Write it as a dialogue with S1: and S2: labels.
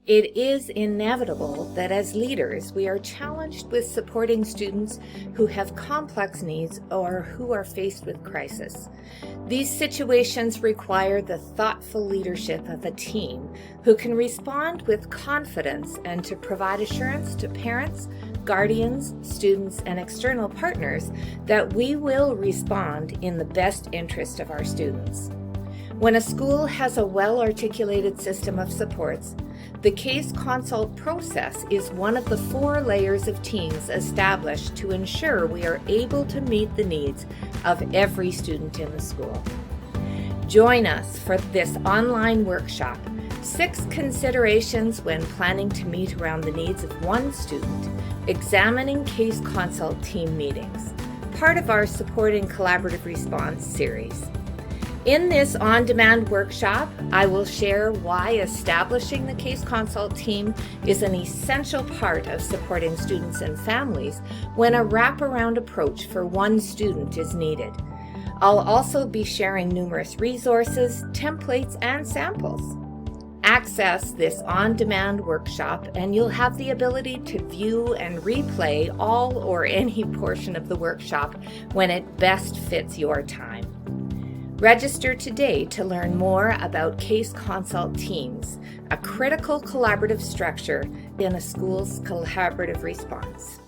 S1: It is inevitable that as leaders, we are challenged with supporting students who have complex needs or who are faced with crisis. These situations require the thoughtful leadership of a team who can respond with confidence and to provide assurance to parents, guardians, students, and external partners that we will respond in the best interest of our students. When a school has a well-articulated system of supports, the case consult process is one of the 4 layers of teams established to ensure we are able to meet the needs of every student in the school. Join us for this online workshop, 6 considerations when planning to meet around the needs of one student, examining case consult team meetings, part of our Supporting Collaborative Response series. In this on-demand workshop, I will share why establishing the case consult team is an essential part of supporting students and families when a wraparound approach for one student is needed. I'll also be sharing numerous resources, templates, and samples. Access this on-demand workshop and you'll have the ability to view and replay all or any portion of the workshop when it best fits your time. Register today to learn more about case consult teams, a critical collaborative structure in a school's collaborative response.